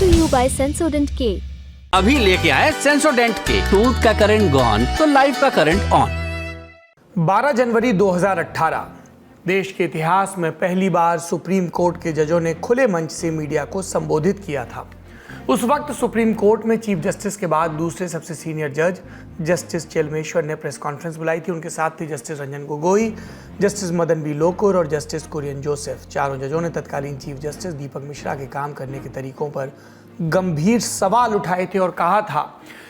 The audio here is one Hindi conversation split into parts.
to you by Sensodent K। अभी लेके आए सेंसोडेंट के। टूथ का करंट गॉन तो लाइफ का करंट ऑन। 12 जनवरी 2018 देश के इतिहास में पहली बार सुप्रीम कोर्ट के जजों ने खुले मंच से मीडिया को संबोधित किया था। उस वक्त सुप्रीम कोर्ट में चीफ जस्टिस के बाद दूसरे सबसे सीनियर जज जस्टिस चेलमेश्वर ने प्रेस कॉन्फ्रेंस बुलाई थी। उनके साथ थी justice Ranjan Gogoi, justice Madan B Lokur और जस्टिस कुरियन जोसेफ। चारों जजों ने तत्कालीन चीफ जस्टिस दीपक मिश्रा के काम करने के तरीकों पर गंभीर सवाल उठाए थे और कहा था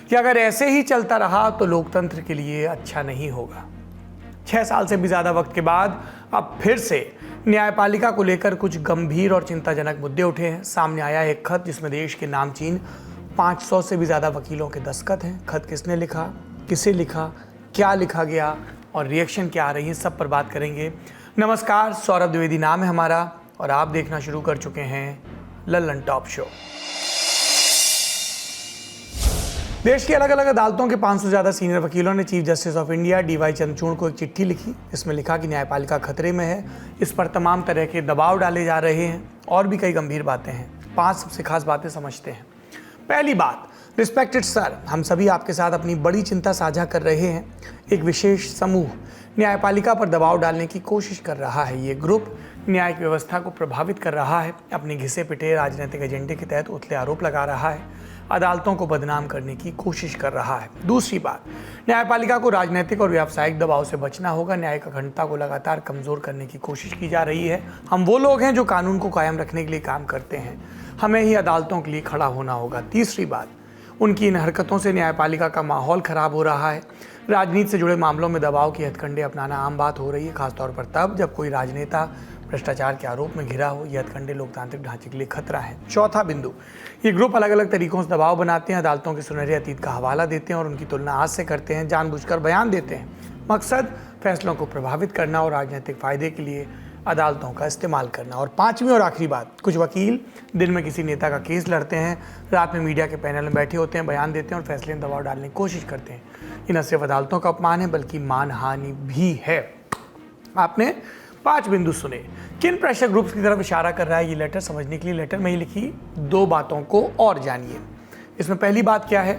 कि अगर ऐसे ही चलता रहा तो लोकतंत्र के लिए अच्छा नहीं होगा। 6 साल से भी ज़्यादा वक्त के बाद अब फिर से न्यायपालिका को लेकर कुछ गंभीर और चिंताजनक मुद्दे उठे हैं। सामने आया एक खत जिसमें देश के नामचीन 500 से भी ज़्यादा वकीलों के दस्तखत हैं। खत किसने लिखा, किसे लिखा, क्या लिखा गया और रिएक्शन क्या आ रही है, सब पर बात करेंगे। नमस्कार, सौरभ द्विवेदी नाम है हमारा और आप देखना शुरू कर चुके हैं लल्लन टॉप शो। देश की अलग अलग अदालतों के 500 से ज़्यादा सीनियर वकीलों ने chief justice of India DY Chandrachud को एक चिट्ठी लिखी। इसमें लिखा कि न्यायपालिका खतरे में है, इस पर तमाम तरह के दबाव डाले जा रहे हैं और भी कई गंभीर बातें हैं। 5 सबसे खास बातें समझते हैं। पहली बात, रिस्पेक्टेड सर, हम सभी आपके साथ अपनी बड़ी चिंता साझा कर रहे हैं। एक विशेष समूह न्यायपालिका पर दबाव डालने की कोशिश कर रहा है। ये ग्रुप न्यायिक व्यवस्था को प्रभावित कर रहा है, अपने घिसे पिटे राजनीतिक एजेंडे के तहत उथले आरोप लगा रहा है, अदालतों को बदनाम करने की कोशिश कर रहा है। दूसरी बात, न्यायपालिका को राजनीतिक और व्यावसायिक दबाव से बचना होगा। न्यायिक अखंडता को लगातार कमज़ोर करने की कोशिश की जा रही है। हम वो लोग हैं जो कानून को कायम रखने के लिए काम करते हैं, हमें ही अदालतों के लिए खड़ा होना होगा। तीसरी बात, उनकी इन हरकतों से न्यायपालिका का माहौल ख़राब हो रहा है। राजनीति से जुड़े मामलों में दबाव की हथकंडे अपनाना आम बात हो रही है, खासतौर पर तब जब कोई राजनेता भ्रष्टाचार के आरोप में घिरा हो। यह हथकंडे लोकतांत्रिक ढांचे के लिए खतरा है। चौथा बिंदु, ये ग्रुप अलग अलग तरीकों से दबाव बनाते हैं, अदालतों के सुनहरे अतीत का हवाला देते हैं और उनकी तुलना आज से करते हैं, जानबूझकर बयान देते हैं। मकसद फैसलों को प्रभावित करना और राजनीतिक फायदे के लिए अदालतों का इस्तेमाल करना। और पांचवी और आखिरी बात, कुछ वकील दिन में किसी नेता का केस लड़ते हैं, रात में मीडिया के पैनल में बैठे होते हैं, बयान देते हैं और फैसले में दबाव डालने की कोशिश करते हैं। ये न सिर्फ अदालतों का अपमान है बल्कि मानहानि भी है। आपने 5 बिंदु सुने। किन प्रेशर ग्रुप्स की तरफ इशारा कर रहा है ये लेटर, समझने के लिए लेटर में ही लिखी 2 बातों को और जानिए। इसमें पहली बात क्या है,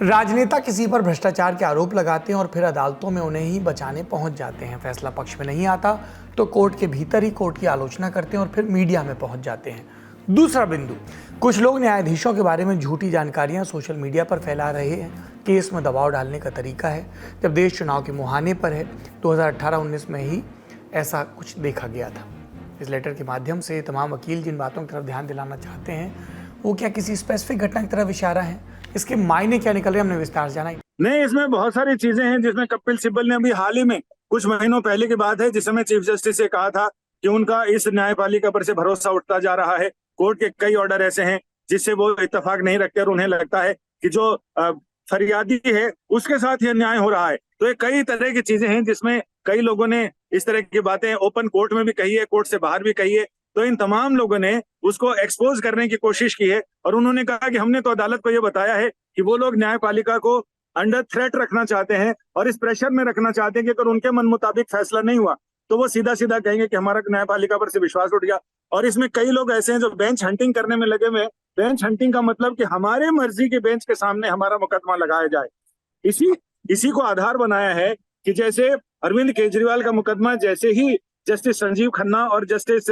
राजनेता किसी पर भ्रष्टाचार के आरोप लगाते हैं और फिर अदालतों में उन्हें ही बचाने पहुंच जाते हैं। फैसला पक्ष में नहीं आता तो कोर्ट के भीतर ही कोर्ट की आलोचना करते हैं और फिर मीडिया में पहुंच जाते हैं। दूसरा बिंदु, कुछ लोग न्यायाधीशों के बारे में झूठी जानकारियां सोशल मीडिया पर फैला रहे हैं। केस में दबाव डालने का तरीका है। जब देश चुनाव के मुहाने पर है, 2018-19 में ही ऐसा कुछ देखा गया था। इस लेटर के माध्यम से तमाम वकील जिन बातों की तरफ ध्यान दिलाना चाहते हैं वो क्या किसी स्पेसिफिक घटना की तरफ इशारा है, इसके मायने क्या निकल रहे हैं, हमने विस्तार से जाना। नहीं, इसमें बहुत सारी चीजें हैं जिसमें कपिल सिब्बल ने अभी हाल ही में कुछ महीनों पहले की बात है, जिस समय चीफ जस्टिस से कहा था कि उनका इस न्यायपालिका पर से भरोसा उठता जा रहा है। कोर्ट के कई ऑर्डर ऐसे हैं जिससे वो इत्तेफाक नहीं रखते और उन्हें लगता है कि जो फरियादी है उसके साथ ये अन्याय हो रहा है। तो ये कई तरह की चीजें हैं जिसमें कई लोगों ने इस तरह की बातें ओपन कोर्ट में भी कही है, कोर्ट से बाहर भी कही है। तो इन तमाम लोगों ने उसको एक्सपोज करने की कोशिश की है और उन्होंने कहा कि हमने तो अदालत को ये बताया है कि वो लोग न्यायपालिका को अंडर थ्रेट रखना चाहते हैं और इस प्रेशर में रखना चाहते हैं कि अगर उनके मन मुताबिक फैसला नहीं हुआ तो वो सीधा सीधा कहेंगे कि हमारा न्यायपालिका पर से विश्वास उठ गया। और इसमें कई लोग ऐसे हैं जो बेंच हंटिंग करने में लगे हुए हैं। बेंच हंटिंग का मतलब कि हमारे मर्जी के बेंच के सामने हमारा मुकदमा लगाया जाए। इसी को आधार बनाया है कि जैसे अरविंद केजरीवाल का मुकदमा जैसे ही जस्टिस संजीव खन्ना और जस्टिस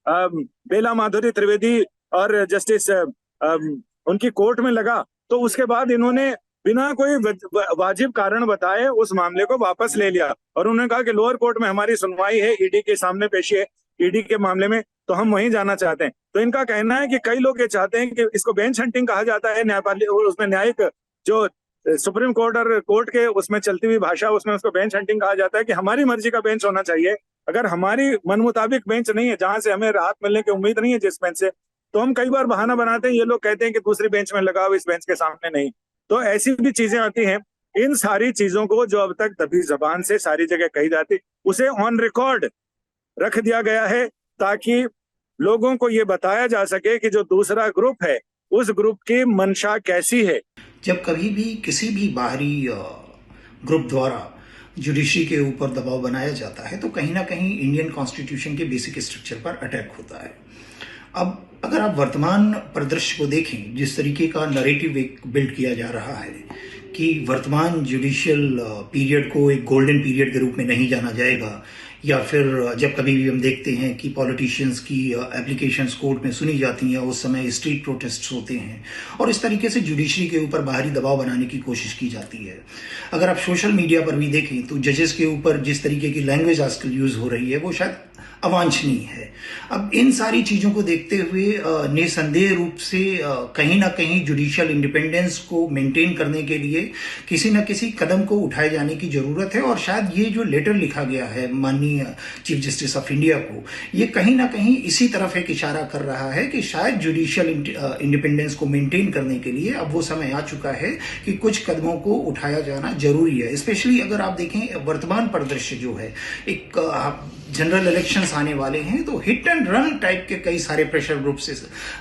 बेला माधुरी त्रिवेदी और जस्टिस उनकी कोर्ट में लगा, तो उसके बाद इन्होंने बिना कोई वाजिब कारण बताए उस मामले को वापस ले लिया और उन्होंने कहा कि लोअर कोर्ट में हमारी सुनवाई है, ईडी के सामने पेशी है ईडी के मामले में, तो हम वहीं जाना चाहते हैं। तो इनका कहना है कि कई लोग ये चाहते हैं कि इसको बेंच हंटिंग कहा जाता है। न्यायपालिका उसमें न्यायिक जो सुप्रीम कोर्ट और कोर्ट के उसमें चलती हुई भाषा, उसमें उसको बेंच हंटिंग कहा जाता है कि हमारी मर्जी का बेंच होना चाहिए। अगर हमारी मन मुताबिक बेंच नहीं है, जहां से हमें राहत मिलने की उम्मीद नहीं है जिस बेंच से, तो हम कई बार बहाना बनाते हैं। ये लोग कहते हैं कि दूसरी बेंच में लगाओ, इस बेंच के सामने नहीं। तो ऐसी भी चीजें आती हैं। इन सारी चीजों को जो अब तक दबी जबान से सारी जगह कही जाती, उसे ऑन रिकॉर्ड रख दिया गया है ताकि लोगों को ये बताया जा सके कि जो दूसरा ग्रुप है उस ग्रुप की मंशा कैसी है। जब कभी भी किसी भी बाहरी ग्रुप द्वारा जुडिशरी के ऊपर दबाव बनाया जाता है तो कहीं ना कहीं इंडियन कॉन्स्टिट्यूशन के बेसिक स्ट्रक्चर पर अटैक होता है। अब अगर आप वर्तमान परिदृश्य को देखें, जिस तरीके का नरेटिव एक बिल्ड किया जा रहा है कि वर्तमान जुडिशियल पीरियड को एक गोल्डन पीरियड के रूप में नहीं जाना जाएगा, या फिर जब कभी भी हम देखते हैं कि पॉलिटिशियंस की एप्लीकेशंस कोर्ट में सुनी जाती हैं, उस समय स्ट्रीट प्रोटेस्ट्स होते हैं और इस तरीके से जुडिशरी के ऊपर बाहरी दबाव बनाने की कोशिश की जाती है। अगर आप सोशल मीडिया पर भी देखें तो जजेस के ऊपर जिस तरीके की लैंग्वेज आजकल यूज हो रही है वो शायद अवांछनीय है। अब इन सारी चीजों को देखते हुए निसंदेह रूप से कहीं ना कहीं जुडिशियल इंडिपेंडेंस को मेंटेन करने के लिए किसी न किसी कदम को उठाए जाने की जरूरत है। और शायद ये जो लेटर लिखा गया है माननीय चीफ जस्टिस ऑफ इंडिया को, ये कहीं ना कहीं इसी तरफ एक इशारा कर रहा है कि शायद जुडिशियल इंडिपेंडेंस को मेंटेन करने के लिए अब वो समय आ चुका है कि कुछ कदमों को उठाया जाना जरूरी है। स्पेशली अगर आप देखें वर्तमान परिदृश्य जो है, एक जनरल इलेक्शंस आने वाले हैं तो हिट एंड रन टाइप के कई सारे प्रेशर ग्रुप से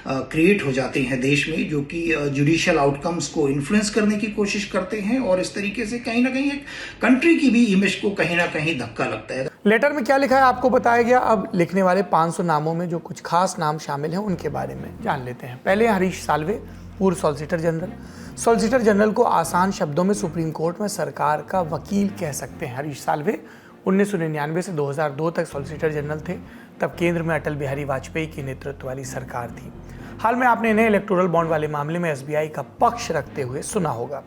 क्रिएट हो जाते हैं देश में, जो कि जुडिशियल आउटकम्स को इन्फ्लुएंस करने की कोशिश करते हैं और इस तरीके से कहीं ना कहीं एक कंट्री की भी इमेज को कहीं ना कहीं धक्का लगता है। लेटर में क्या लिखा है आपको बताया गया। अब लिखने वाले 500 नामों में जो कुछ खास नाम शामिल हैं उनके बारे में जान लेते हैं। पहले हरीश साल्वे, पूर्व सॉलिसिटर जनरल। सॉलिसिटर जनरल को आसान शब्दों में सुप्रीम कोर्ट में सरकार का वकील कह सकते हैं। हरीश साल्वे 1999 से 2002 तक सॉलिसिटर जनरल थे। तब केंद्र में अटल बिहारी वाजपेयी की नेतृत्व वाली सरकार थी। हाल में आपने इन्हें इलेक्टोरल बॉन्ड वाले मामले में एसबीआई का पक्ष रखते हुए सुना होगा।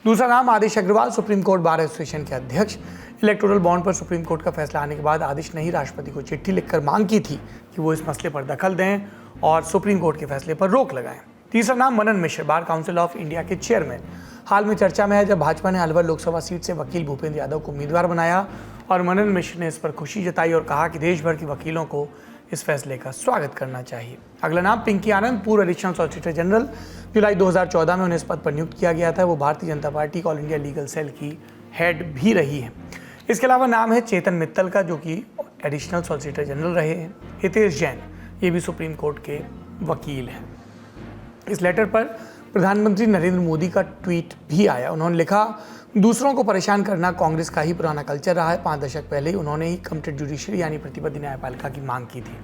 दूसरा नाम Adish Aggarwal, Supreme Court Bar Association के अध्यक्ष। इलेक्टोरल बॉन्ड पर सुप्रीम कोर्ट का फैसला आने के बाद आदिश ने ही राष्ट्रपति को चिट्ठी लिखकर मांग की थी कि वो इस मसले पर दखल दें और सुप्रीम कोर्ट के फैसले पर रोक लगाएं। तीसरा नाम मनन मिश्र, बार काउंसिल ऑफ इंडिया के चेयरमैन। हाल में चर्चा में है जब भाजपा ने अलवर लोकसभा सीट से वकील भूपेंद्र यादव को उम्मीदवार बनाया और मनन मिश्र ने इस पर खुशी जताई और कहा कि देश भर के वकीलों को इस फैसले का स्वागत करना चाहिए। अगला नाम पिंकी आनंद, पूर्व एडिशनल सॉलिसिटर जनरल। जुलाई 2014 में उन्हें इस पद पर नियुक्त किया गया था। वो Bharatiya Janata party all India legal cell की हेड भी रही है। इसके अलावा नाम है चेतन मित्तल का, जो कि एडिशनल सॉलिसिटर जनरल रहे हैं। हितेश जैन, ये भी सुप्रीम कोर्ट के वकील हैं। इस लेटर पर प्रधानमंत्री नरेंद्र मोदी का ट्वीट भी आया। उन्होंने लिखा, दूसरों को परेशान करना कांग्रेस का ही पुराना कल्चर रहा है। 5 दशक पहले ही उन्होंने ही कमिटेड जुडिशरी यानी प्रतिबद्ध न्यायपालिका की मांग की थी।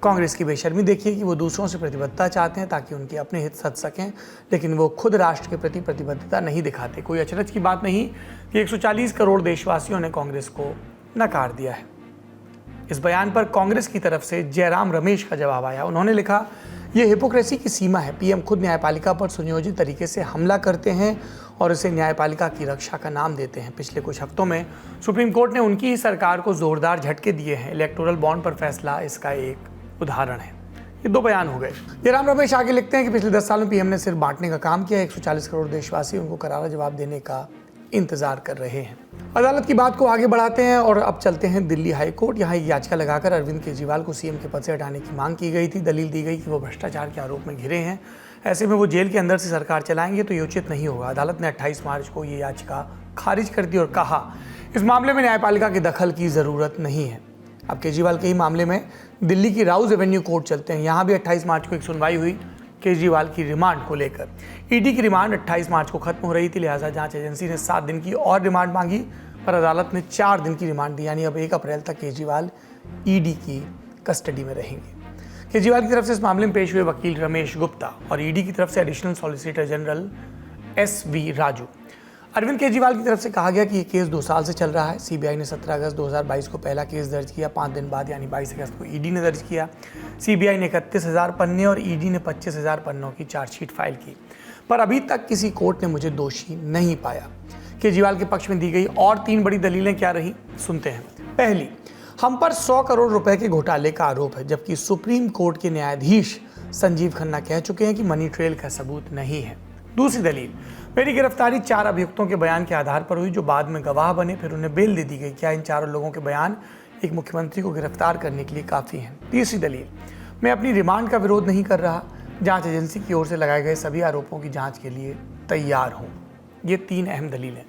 कांग्रेस की बेशर्मी देखिए कि वो दूसरों से प्रतिबद्धता चाहते हैं ताकि उनके अपने हित सध सकें, लेकिन वो खुद राष्ट्र के प्रति प्रतिबद्धता नहीं दिखाते। कोई अचरज की बात नहीं कि 140 करोड़ देशवासियों ने कांग्रेस को नकार दिया है। इस बयान पर कांग्रेस की तरफ से जयराम रमेश का जवाब आया। उन्होंने लिखा, ये हिपोक्रेसी की सीमा है। पीएम खुद न्यायपालिका पर सुनियोजित तरीके से हमला करते हैं और इसे न्यायपालिका की रक्षा का नाम देते हैं। पिछले कुछ हफ्तों में सुप्रीम कोर्ट ने उनकी ही सरकार को जोरदार झटके दिए हैं। इलेक्टोरल बॉन्ड पर फैसला इसका एक उदाहरण है। ये 2 बयान हो गए। जयराम रमेश आगे लिखते हैं कि पिछले 10 साल में पीएम ने सिर्फ बांटने का काम किया। 140 करोड़ देशवासी उनको करारा जवाब देने का इंतजार कर रहे हैं। अदालत की बात को आगे बढ़ाते हैं और अब चलते हैं दिल्ली हाई कोर्ट। यहाँ एक याचिका लगाकर अरविंद केजरीवाल को सीएम के पद से हटाने की मांग की गई थी। दलील दी गई कि वो भ्रष्टाचार के आरोप में घिरे हैं, ऐसे में वो जेल के अंदर से सरकार चलाएंगे तो ये उचित नहीं होगा। अदालत ने 28 मार्च को ये याचिका खारिज कर दी और कहा, इस मामले में न्यायपालिका की दखल की जरूरत नहीं है। अब केजरीवाल के ही मामले में दिल्ली की राउज एवेन्यू कोर्ट चलते हैं। यहाँ भी 28 मार्च को एक सुनवाई हुई केजरीवाल की रिमांड को लेकर। ईडी की रिमांड 28 मार्च को खत्म हो रही थी, लिहाजा जांच एजेंसी ने 7 दिन की और रिमांड मांगी, पर अदालत ने 4 दिन की रिमांड दी। यानी अब 1 अप्रैल तक केजरीवाल ईडी की कस्टडी में रहेंगे। केजरीवाल की तरफ से इस मामले में पेश हुए वकील रमेश गुप्ता और ईडी की तरफ से additional solicitor general SV Raju. Arvind Kejriwal की तरफ से कहा गया कि ये केस 2 साल से चल रहा है। सीबीआई ने 17 अगस्त 2022 को पहला केस दर्ज किया। 5 दिन बाद यानी 22 अगस्त को ईडी ने दर्ज किया। सीबीआई ने 31,000 पन्ने और ईडी ने 25,000 पन्नों की चार्जशीट फाइल की, पर अभी तक किसी कोर्ट ने मुझे दोषी नहीं पाया। केजरीवाल के पक्ष में दी गई और 3 बड़ी दलीलें क्या रही, सुनते हैं। पहली, हम पर 100 करोड़ रुपए के घोटाले का आरोप है, जबकि सुप्रीम कोर्ट के न्यायाधीश संजीव खन्ना कह चुके हैं कि मनी ट्रेल का सबूत नहीं है। दूसरी दलील, मेरी गिरफ्तारी 4 अभियुक्तों के बयान के आधार पर हुई जो बाद में गवाह बने, फिर उन्हें बेल दे दी गई। क्या इन 4 लोगों के बयान एक मुख्यमंत्री को गिरफ्तार करने के लिए काफ़ी हैं? तीसरी दलील, मैं अपनी रिमांड का विरोध नहीं कर रहा, जांच एजेंसी की ओर से लगाए गए सभी आरोपों की जांच के लिए तैयार हूँ। ये 3 अहम दलीलें।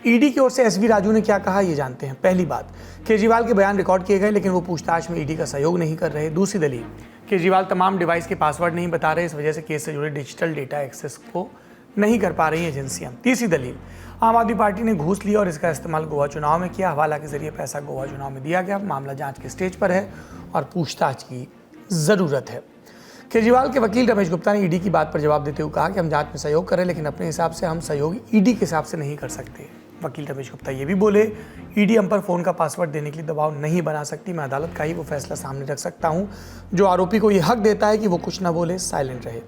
ईडी की ओर से SV राजू ने क्या कहा, ये जानते हैं। पहली बात, केजरीवाल के बयान रिकॉर्ड किए गए लेकिन वो पूछताछ में ईडी का सहयोग नहीं कर रहे। दूसरी दलील, केजरीवाल तमाम डिवाइस के पासवर्ड नहीं बता रहे, इस वजह से केस से जुड़े डिजिटल डेटा एक्सेस को नहीं कर पा रही एजेंसियां। तीसरी दलील, आम आदमी पार्टी ने घूस लिया और इसका इस्तेमाल गोवा चुनाव में किया। हवाला के जरिए पैसा गोवा चुनाव में दिया गया। मामला जांच के स्टेज पर है और पूछताछ की ज़रूरत है। केजरीवाल के वकील रमेश गुप्ता ने ईडी की बात पर जवाब देते हुए कहा कि हम जांच में सहयोग करें, लेकिन अपने हिसाब से हम सहयोग ईडी के हिसाब से नहीं कर सकते। वकील रमेश गुप्ता ये भी बोले, ईडी हम पर फ़ोन का पासवर्ड देने के लिए दबाव नहीं बना सकती। मैं अदालत का ही वो फैसला सामने रख सकता हूँ जो आरोपी को ये हक देता है कि वो कुछ ना बोले, साइलेंट रहे।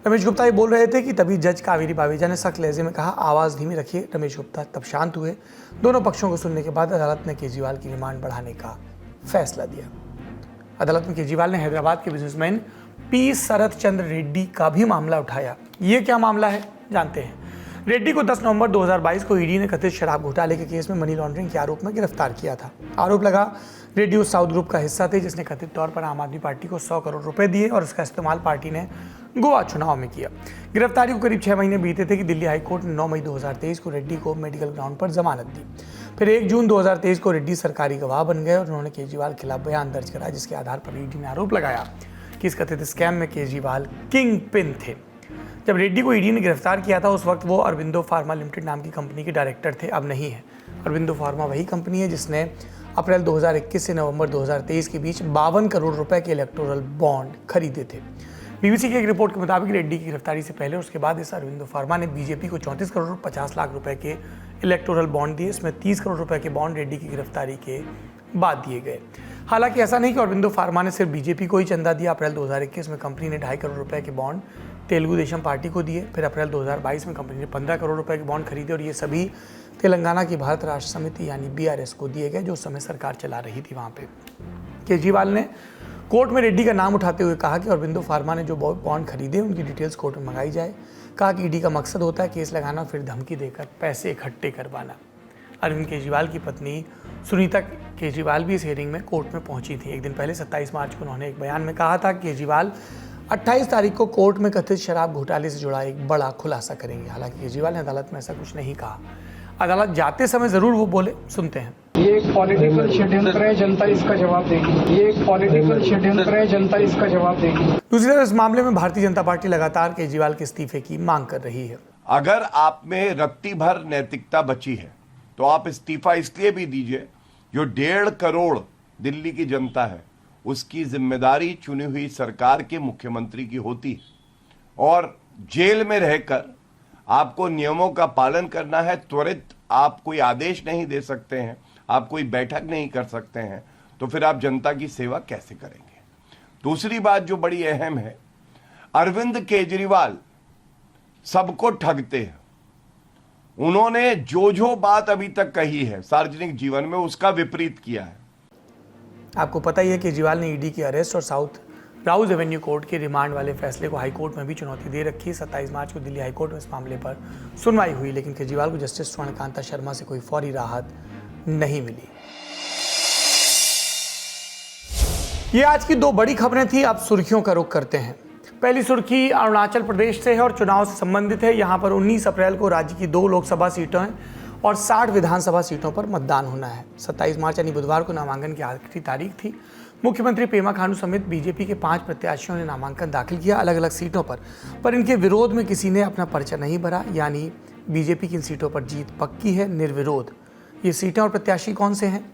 रमेश गुप्ता ये बोल रहे थे कि तभी जज कावेरी बावेजा ने सख्त लहजे में कहा, आवाज़ धीमी रखिए। रमेश गुप्ता तब शांत हुए। दोनों पक्षों को सुनने के बाद अदालत ने केजरीवाल की रिमांड बढ़ाने का फैसला दिया। अदालत में केजरीवाल ने हैदराबाद के बिजनेसमैन पी शरद चंद्र रेड्डी का भी मामला उठाया। ये क्या मामला है, जानते हैं। रेड्डी को 10 नवंबर 2022 को ईडी ने कथित शराब घोटाले के केस में मनी लॉन्ड्रिंग के आरोप में गिरफ्तार किया था। आरोप लगा रेड्डी उस साउथ ग्रुप का हिस्सा थे जिसने कथित तौर पर आम आदमी पार्टी को 100 करोड़ रुपए दिए और उसका इस्तेमाल पार्टी ने गोवा चुनाव में किया। गिरफ्तारी को करीब 6 महीने बीते थे कि दिल्ली हाईकोर्ट ने 9 मई 2023 को रेड्डी को मेडिकल ग्राउंड पर जमानत दी। फिर 1 जून 2023 को रेड्डी सरकारी गवाह बन गए और उन्होंने केजरीवाल के खिलाफ बयान दर्ज कराया, जिसके आधार पर ईडी ने आरोप लगाया कि इस कथित स्कैम में केजरीवाल किंग पिन थे। जब रेड्डी को ईडी ने गिरफ्तार किया था उस वक्त वो अरविंदो फार्मा लिमिटेड नाम की कंपनी के डायरेक्टर थे, अब नहीं है। अरविंदो फार्मा वही कंपनी है जिसने अप्रैल 2021 से नवंबर 2023 के बीच 52 करोड़ रुपए के इलेक्टोरल बॉन्ड खरीदे थे। बीबीसी की एक रिपोर्ट के मुताबिक रेड्डी की गिरफ्तारी से पहले और उसके बाद इस अरविंदो फार्मा ने बीजेपी को 34 करोड़ 50 लाख रुपए के इलेक्टोरल बॉन्ड दिए। इसमें 30 करोड़ रुपए के बॉन्ड रेड्डी की गिरफ्तारी के बाद दिए गए। हालांकि ऐसा नहीं कि अरविंदो फार्मा ने सिर्फ बीजेपी को ही चंदा दिया। अप्रैल 2021 में कंपनी ने 2.5 करोड़ रुपए के बॉन्ड तेलुगु देशम पार्टी को दिए। फिर अप्रैल 2022 में कंपनी ने 15 करोड़ रुपए के बॉन्ड खरीदे और ये सभी तेलंगाना की भारत राष्ट्र समिति यानी BRS को दिए गए, जो उस समय सरकार चला रही थी वहाँ पे। केजरीवाल ने कोर्ट में रेड्डी का नाम उठाते हुए कहा कि अरविंदो फार्मा ने जो बॉन्ड खरीदे उनकी डिटेल्स कोर्ट में मंगाई जाए। कहा कि ईडी का मकसद होता है केस लगाना और फिर धमकी देकर पैसे इकट्ठे करवाना। अरविंद केजरीवाल की पत्नी सुनीता केजरीवाल भी इस हियरिंग में कोर्ट में पहुंची थी। एक दिन पहले 27 मार्च को उन्होंने एक बयान में कहा था कि केजरीवाल 28 तारीख को कोर्ट में कथित शराब घोटाले से जुड़ा एक बड़ा खुलासा करेंगे। हालांकि केजरीवाल ने अदालत में ऐसा कुछ नहीं कहा। अदालत जाते समय जरूर वो बोले, सुनते हैं। ये एक पॉलिटिकल षड्यंत्र है, जनता इसका जवाब देगी। ये एक पॉलिटिकल षड्यंत्र है, जनता इसका जवाब देगी। दूसरी तरफ इस मामले में भारतीय जनता पार्टी लगातार केजरीवाल के इस्तीफे की मांग कर रही है। अगर आप में रत्ती भर नैतिकता बची है तो आप इस्तीफा इसलिए भी दीजिए, जो 1.5 करोड़ दिल्ली की जनता है उसकी जिम्मेदारी चुनी हुई सरकार के मुख्यमंत्री की होती है और जेल में रहकर आपको नियमों का पालन करना है। त्वरित आप कोई आदेश नहीं दे सकते हैं, आप कोई बैठक नहीं कर सकते हैं, तो फिर आप जनता की सेवा कैसे करेंगे। दूसरी बात जो बड़ी अहम है, अरविंद केजरीवाल सबको ठगते हैं। उन्होंने जो बात अभी तक कही है सार्वजनिक जीवन में उसका विपरीत किया है। आपको पता ही है केजरीवाल ने ईडी की अरेस्ट और साउथ राउज एवेन्यू कोर्ट के रिमांड वाले फैसले को हाईकोर्ट में भी चुनौती दे रखी। 27 मार्च को दिल्ली हाईकोर्ट में इस मामले पर सुनवाई हुई, लेकिन केजरीवाल को जस्टिस स्वर्णकांता शर्मा से कोई फौरी राहत नहीं मिली। ये आज की 2 बड़ी खबरें थी। अब सुर्खियों का रुख करते हैं। पहली सुर्खी अरुणाचल प्रदेश से है और चुनाव से संबंधित है। यहाँ पर 19 अप्रैल को राज्य की 2 लोकसभा सीटों और 60 विधानसभा सीटों पर मतदान होना है। 27 मार्च यानी बुधवार को नामांकन की आखिरी तारीख थी। मुख्यमंत्री पेमा खांडू समेत बीजेपी के 5 प्रत्याशियों ने नामांकन दाखिल किया अलग अलग सीटों पर इनके विरोध में किसी ने अपना पर्चा नहीं भरा, यानी बीजेपी की इन सीटों पर जीत पक्की है, निर्विरोध। ये सीटें और प्रत्याशी कौन से हैं?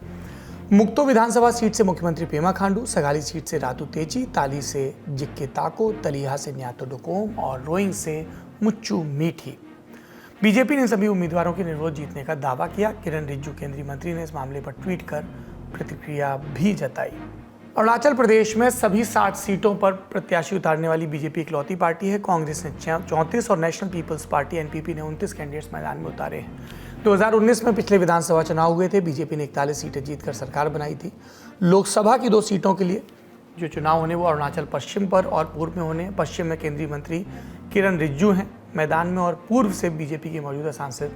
मुक्तो विधानसभा सीट से मुख्यमंत्री पेमा खांडू, सगाली सीट से रातू तेची, ताली से जिक्के ताको, तलिहा से न्यातो डोकोम और रोइंग से मुच्चू मीठी। बीजेपी ने इन सभी उम्मीदवारों के निर्विरोध जीतने का दावा किया। किरण रिजिजू केंद्रीय मंत्री ने इस मामले पर ट्वीट कर प्रतिक्रिया भी जताई। अरुणाचल प्रदेश में सभी 60 सीटों पर प्रत्याशी उतारने वाली बीजेपी इकलौती पार्टी है। कांग्रेस ने 34 और नेशनल पीपल्स पार्टी NPP ने 29 कैंडिडेट्स मैदान में उतारे हैं। 2019 में पिछले विधानसभा चुनाव हुए थे। बीजेपी ने 41 सीटें जीतकर सरकार बनाई थी। लोकसभा की 2 सीटों के लिए जो चुनाव होने वो अरुणाचल पश्चिम पर और पूर्व में होने। पश्चिम में केंद्रीय मंत्री किरण रिजिजू हैं मैदान में और पूर्व से बीजेपी के मौजूदा सांसद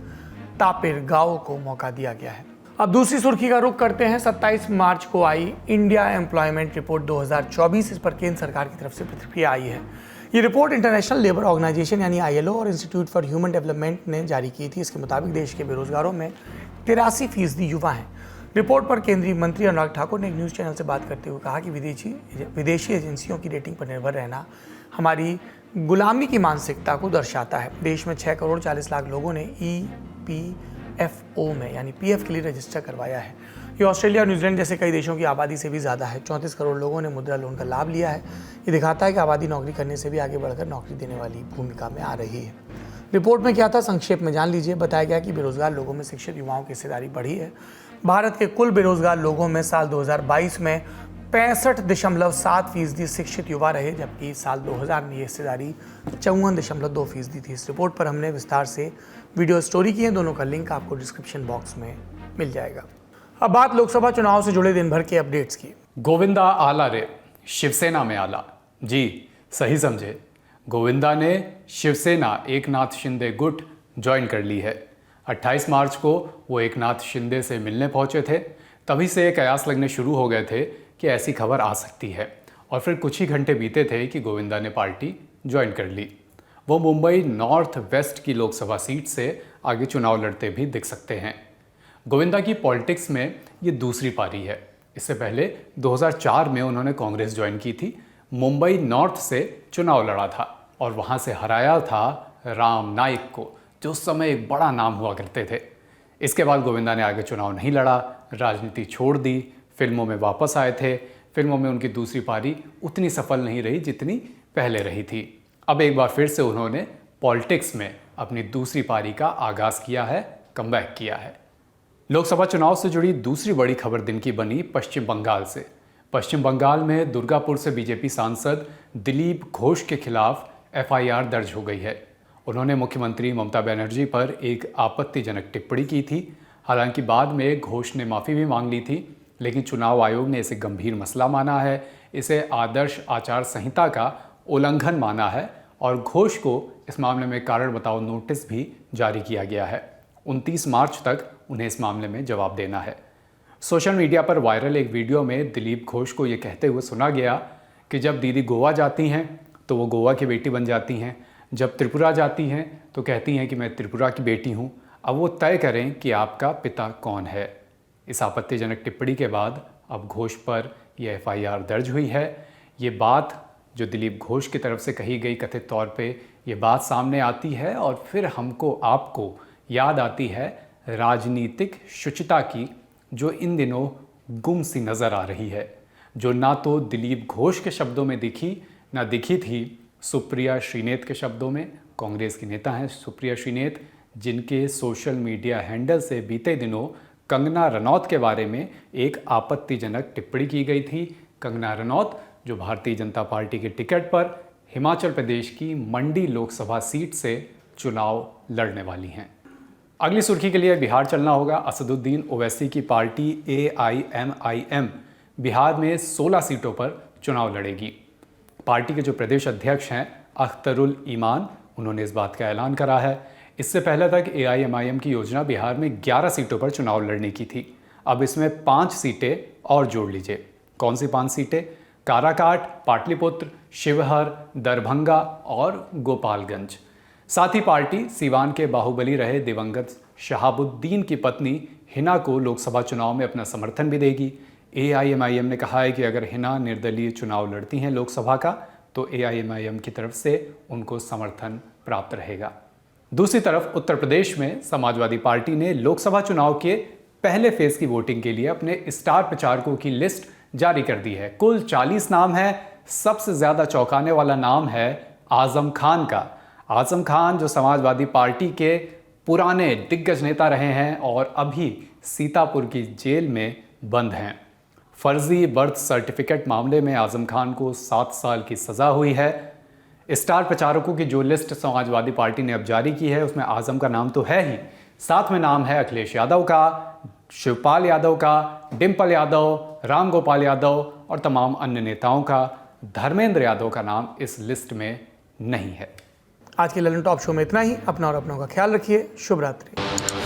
तापिर गाओ को मौका दिया गया है। अब दूसरी सुर्खी का रुख करते हैं। 27 मार्च को आई इंडिया एम्प्लॉयमेंट रिपोर्ट 2024। इस पर केंद्र सरकार की तरफ से प्रतिक्रिया आई है। ये रिपोर्ट इंटरनेशनल लेबर ऑर्गेनाइजेशन यानी ILO और इंस्टीट्यूट फॉर ह्यूमन डेवलपमेंट ने जारी की थी। इसके मुताबिक देश के बेरोजगारों में 83% युवा हैं। रिपोर्ट पर केंद्रीय मंत्री अनुराग ठाकुर ने एक न्यूज़ चैनल से बात करते हुए कहा कि विदेशी एजेंसियों की रेटिंग पर निर्भर रहना हमारी गुलामी की मानसिकता को दर्शाता है। देश में 6 करोड़ 40 लाख लोगों ने EPFO में यानी PF के लिए रजिस्टर करवाया है। ये ऑस्ट्रेलिया और न्यूजीलैंड जैसे कई देशों की आबादी से भी ज़्यादा है। 34 करोड़ लोगों ने मुद्रा लोन का लाभ लिया है। ये दिखाता है कि आबादी नौकरी करने से भी आगे बढ़कर नौकरी देने वाली भूमिका में आ रही है। रिपोर्ट में क्या था, संक्षेप में जान लीजिए। बताया गया कि बेरोजगार लोगों में शिक्षित युवाओं की हिस्सेदारी बढ़ी है। भारत के कुल बेरोजगार लोगों में साल 2022 में 65.7% शिक्षित युवा रहे, जबकि साल 2000 में ये हिस्सेदारी 54.2% थी। इस रिपोर्ट पर हमने विस्तार से वीडियो स्टोरी की है, दोनों का लिंक आपको डिस्क्रिप्शन बॉक्स में मिल जाएगा। अब बात लोकसभा चुनाव से जुड़े दिन भर के अपडेट्स की। गोविंदा आला रे, शिवसेना में आला। जी सही समझे, गोविंदा ने शिवसेना एकनाथ शिंदे गुट ज्वाइन कर ली है। 28 मार्च को वो एकनाथ शिंदे से मिलने पहुंचे थे। तभी से कयास लगने शुरू हो गए थे कि ऐसी खबर आ सकती है, और फिर कुछ ही घंटे बीते थे कि गोविंदा ने पार्टी ज्वाइन कर ली। वो मुंबई नॉर्थ वेस्ट की लोकसभा सीट से आगे चुनाव लड़ते भी दिख सकते हैं। गोविंदा की पॉलिटिक्स में ये दूसरी पारी है। इससे पहले 2004 में उन्होंने कांग्रेस ज्वाइन की थी, मुंबई नॉर्थ से चुनाव लड़ा था और वहाँ से हराया था राम नाईक को, जो उस समय एक बड़ा नाम हुआ करते थे। इसके बाद गोविंदा ने आगे चुनाव नहीं लड़ा, राजनीति छोड़ दी, फिल्मों में वापस आए थे। फिल्मों में उनकी दूसरी पारी उतनी सफल नहीं रही जितनी पहले रही थी। अब एक बार फिर से उन्होंने पॉलिटिक्स में अपनी दूसरी पारी का आगाज़ किया है, कमबैक किया है। लोकसभा चुनाव से जुड़ी दूसरी बड़ी खबर दिन की बनी पश्चिम बंगाल से। पश्चिम बंगाल में दुर्गापुर से बीजेपी सांसद दिलीप घोष के खिलाफ एफआईआर दर्ज हो गई है। उन्होंने मुख्यमंत्री ममता बनर्जी पर एक आपत्तिजनक टिप्पणी की थी। हालांकि बाद में घोष ने माफ़ी भी मांग ली थी, लेकिन चुनाव आयोग ने इसे गंभीर मसला माना है, इसे आदर्श आचार संहिता का उल्लंघन माना है और घोष को इस मामले में कारण बताओ नोटिस भी जारी किया गया है। 29 मार्च तक उन्हें इस मामले में जवाब देना है। सोशल मीडिया पर वायरल एक वीडियो में दिलीप घोष को ये कहते हुए सुना गया कि जब दीदी गोवा जाती हैं तो वो गोवा की बेटी बन जाती हैं, जब त्रिपुरा जाती हैं तो कहती हैं कि मैं त्रिपुरा की बेटी हूँ, अब वो तय करें कि आपका पिता कौन है। इस आपत्तिजनक टिप्पणी के बाद अब घोष पर यह एफआईआर दर्ज हुई है। ये बात जो दिलीप घोष की तरफ से कही गई, कथित तौर पे ये बात सामने आती है और फिर हमको आपको याद आती है राजनीतिक शुचिता की, जो इन दिनों गुम सी नज़र आ रही है, जो ना तो दिलीप घोष के शब्दों में दिखी, ना दिखी थी सुप्रिया श्रीनेत के शब्दों में। कांग्रेस की नेता हैं सुप्रिया श्रीनेत, जिनके सोशल मीडिया हैंडल से बीते दिनों कंगना रनौत के बारे में एक आपत्तिजनक टिप्पणी की गई थी। कंगना रनौत जो भारतीय जनता पार्टी के टिकट पर हिमाचल प्रदेश की मंडी लोकसभा सीट से चुनाव लड़ने वाली हैं। अगली सुर्खी के लिए बिहार चलना होगा। असदुद्दीन ओवैसी की पार्टी AIMIM बिहार में 16 सीटों पर चुनाव लड़ेगी। पार्टी के जो प्रदेश अध्यक्ष हैं अख्तरुल ईमान, उन्होंने इस बात का ऐलान करा है। इससे पहले तक AIMIM की योजना बिहार में 11 सीटों पर चुनाव लड़ने की थी। अब इसमें 5 सीटें और जोड़ लीजिए। कौन सी 5 सीटें? काराकाट, पाटलिपुत्र, शिवहर, दरभंगा और गोपालगंज। साथ ही पार्टी सीवान के बाहुबली रहे दिवंगत शहाबुद्दीन की पत्नी हिना को लोकसभा चुनाव में अपना समर्थन भी देगी। AIMIM ने कहा है कि अगर हिना निर्दलीय चुनाव लड़ती हैं लोकसभा का, तो AIMIM की तरफ से उनको समर्थन प्राप्त रहेगा। दूसरी तरफ उत्तर प्रदेश में समाजवादी पार्टी ने लोकसभा चुनाव के पहले फेज की वोटिंग के लिए अपने स्टार प्रचारकों की लिस्ट जारी कर दी है। कुल 40 नाम है। सबसे ज्यादा चौंकाने वाला नाम है आजम खान का। आजम खान जो समाजवादी पार्टी के पुराने दिग्गज नेता रहे हैं और अभी सीतापुर की जेल में बंद हैं। फर्जी बर्थ सर्टिफिकेट मामले में आजम खान को 7 साल की सजा हुई है। स्टार प्रचारकों की जो लिस्ट समाजवादी पार्टी ने अब जारी की है, उसमें आजम का नाम तो है ही, साथ में नाम है अखिलेश यादव का, शिवपाल यादव का, डिम्पल यादव, राम गोपाल यादव और तमाम अन्य नेताओं का। धर्मेंद्र यादव का नाम इस लिस्ट में नहीं है। आज के ललन टॉप शो में इतना ही। अपना और अपनों का ख्याल रखिए। शुभ रात्रि।